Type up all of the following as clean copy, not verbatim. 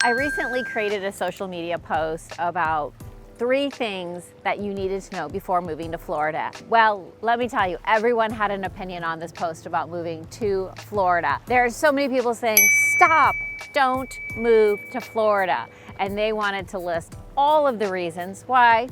I recently created a social media post about 3 things that you needed to know before moving to Florida. Well, let me tell you, everyone had an opinion on this post about moving to Florida. There are so many people saying, stop, don't move to Florida. And they wanted to list all of the reasons why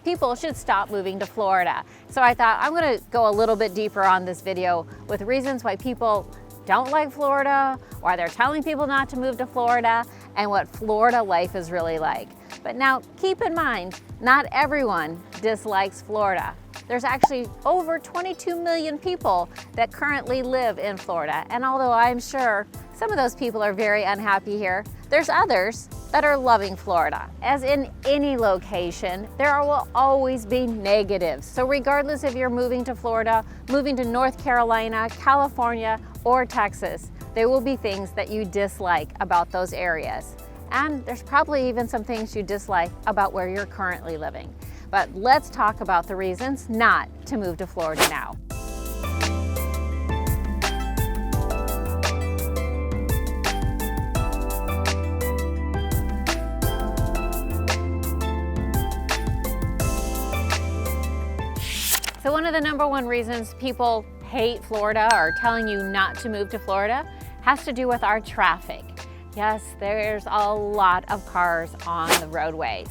people should stop moving to Florida. So I thought I'm gonna go a little bit deeper on this video with reasons why people don't like Florida, why they're telling people not to move to Florida, and what Florida life is really like. But now keep in mind, not everyone dislikes Florida. There's actually over 22 million people that currently live in Florida. And although I'm sure some of those people are very unhappy here, there's others that are loving Florida. As in any location, there will always be negatives. So regardless if you're moving to Florida, moving to North Carolina, California, or Texas, there will be things that you dislike about those areas. And there's probably even some things you dislike about where you're currently living. But let's talk about the reasons not to move to Florida now. So one of the #1 reasons people hate Florida or telling you not to move to Florida has to do with our traffic. Yes, there's a lot of cars on the roadways.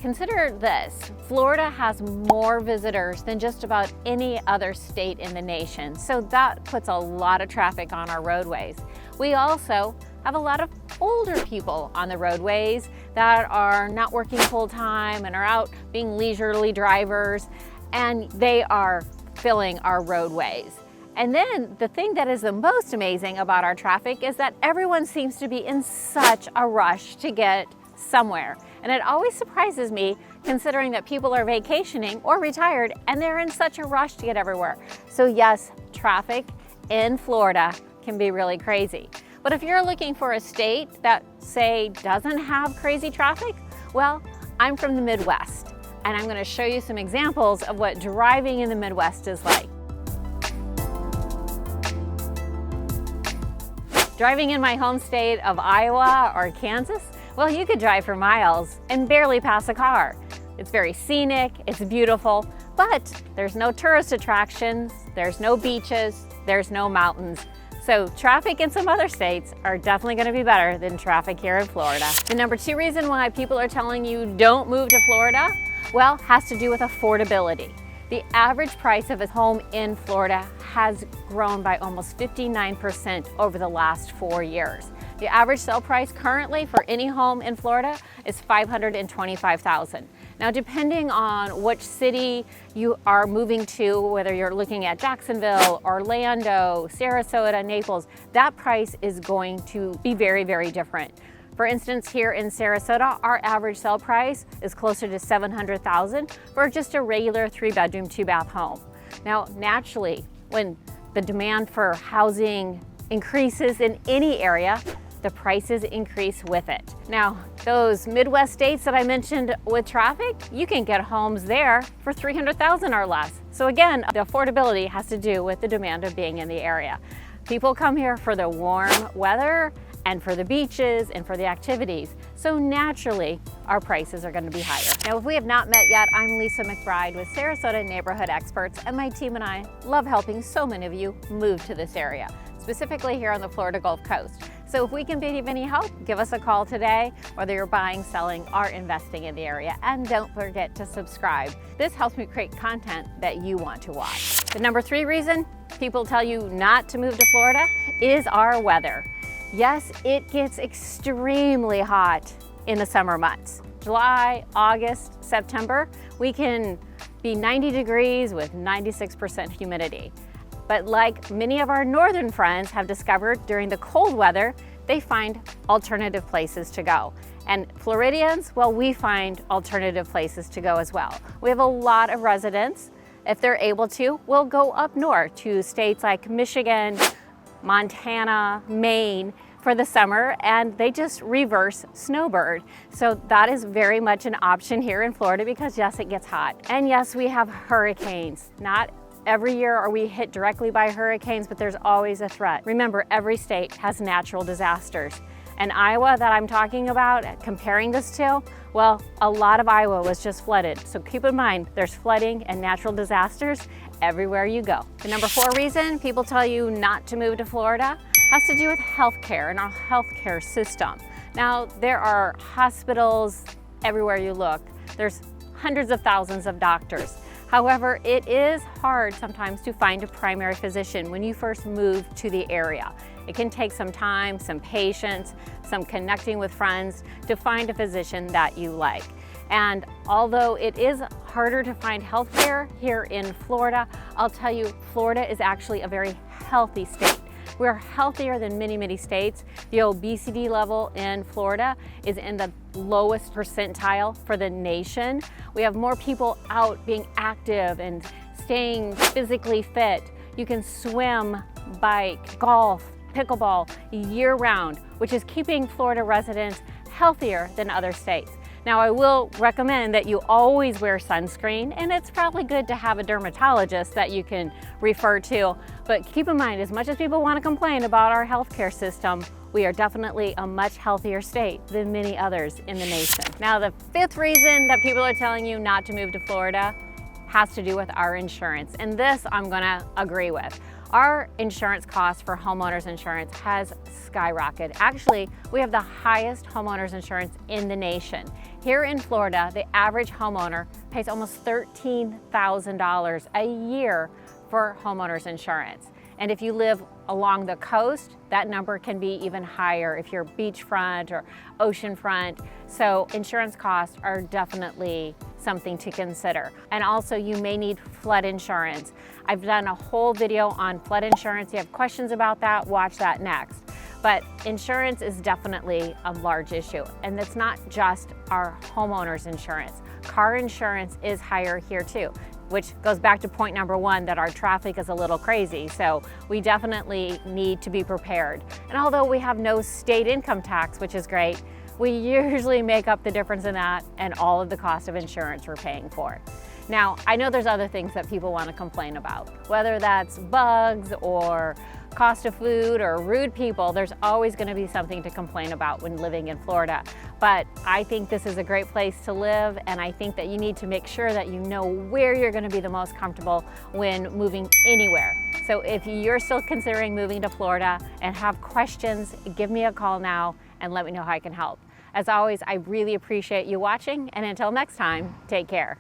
Consider this, Florida has more visitors than just about any other state in the nation. So that puts a lot of traffic on our roadways. We also have a lot of older people on the roadways that are not working full time and are out being leisurely drivers, and they are filling our roadways. And then the thing that is the most amazing about our traffic is that everyone seems to be in such a rush to get somewhere. And it always surprises me considering that people are vacationing or retired and they're in such a rush to get everywhere. So yes, traffic in Florida can be really crazy. But if you're looking for a state that, say, doesn't have crazy traffic, well, I'm from the Midwest, and I'm going to show you some examples of what driving in the Midwest is like. Driving in my home state of Iowa or Kansas, well, you could drive for miles and barely pass a car. It's very scenic, it's beautiful, but there's no tourist attractions, there's no beaches, there's no mountains. So traffic in some other states are definitely going to be better than traffic here in Florida. The #2 reason why people are telling you don't move to Florida, well, has to do with affordability. The average price of a home in Florida has grown by almost 59% over the last 4 years. The average sale price currently for any home in Florida is $525,000. Now, depending on which city you are moving to, whether you're looking at Jacksonville, Orlando, Sarasota, Naples, that price is going to be very, very different. For instance, here in Sarasota, our average sale price is closer to $700,000 for just a regular 3-bedroom, 2-bath home. Now, naturally, when the demand for housing increases in any area, the prices increase with it. Now, those Midwest states that I mentioned with traffic, you can get homes there for $300,000 or less. So again, the affordability has to do with the demand of being in the area. People come here for the warm weather and for the beaches and for the activities. So naturally, our prices are going to be higher. Now, if we have not met yet, I'm Lisa McBride with Sarasota Neighborhood Experts, and my team and I love helping so many of you move to this area, specifically here on the Florida Gulf Coast. So if we can be of any help, give us a call today, whether you're buying, selling, or investing in the area. And don't forget to subscribe. This helps me create content that you want to watch. The #3 reason people tell you not to move to Florida is our weather. Yes, it gets extremely hot in the summer months. July, August, September, we can be 90 degrees with 96% humidity. But like many of our northern friends have discovered during the cold weather, they find alternative places to go. And Floridians, well, we find alternative places to go as well. We have a lot of residents, if they're able to, will go up north to states like Michigan, Montana, Maine for the summer, and they just reverse snowbird. So that is very much an option here in Florida because yes, it gets hot. And yes, we have hurricanes. Not every year are we hit directly by hurricanes, but there's always a threat. Remember, every state has natural disasters. And Iowa that I'm talking about, comparing this to, well, a lot of Iowa was just flooded. So keep in mind, there's flooding and natural disasters everywhere you go. The number 4 reason people tell you not to move to Florida has to do with healthcare and our healthcare system. Now, there are hospitals everywhere you look. There's hundreds of thousands of doctors. However, it is hard sometimes to find a primary physician when you first move to the area. It can take some time, some patience, some connecting with friends to find a physician that you like. And although it is harder to find healthcare here in Florida, I'll tell you, Florida is actually a very healthy state. We're healthier than many, many states. The obesity level in Florida is in the lowest percentile for the nation. We have more people out being active and staying physically fit. You can swim, bike, golf, pickleball year-round, which is keeping Florida residents healthier than other states. Now, I will recommend that you always wear sunscreen, and it's probably good to have a dermatologist that you can refer to. But keep in mind, as much as people want to complain about our healthcare system, we are definitely a much healthier state than many others in the nation. Now, the 5th reason that people are telling you not to move to Florida has to do with our insurance. And this I'm gonna agree with. Our insurance cost for homeowners insurance has skyrocketed. Actually, we have the highest homeowners insurance in the nation. Here in Florida, the average homeowner pays almost $13,000 a year for homeowners insurance. And if you live along the coast, that number can be even higher if you're beachfront or oceanfront. So insurance costs are definitely something to consider. And also, you may need flood insurance. I've done a whole video on flood insurance. If you have questions about that, watch that next. But insurance is definitely a large issue. And it's not just our homeowners insurance. Car insurance is higher here too, which goes back to point number 1, that our traffic is a little crazy. So we definitely need to be prepared. And although we have no state income tax, which is great, we usually make up the difference in that and all of the cost of insurance we're paying for. Now, I know there's other things that people want to complain about, whether that's bugs or cost of food or rude people. There's always going to be something to complain about when living in Florida. But I think this is a great place to live, and I think that you need to make sure that you know where you're going to be the most comfortable when moving anywhere. So if you're still considering moving to Florida and have questions, give me a call now and let me know how I can help. As always, I really appreciate you watching, and until next time, take care.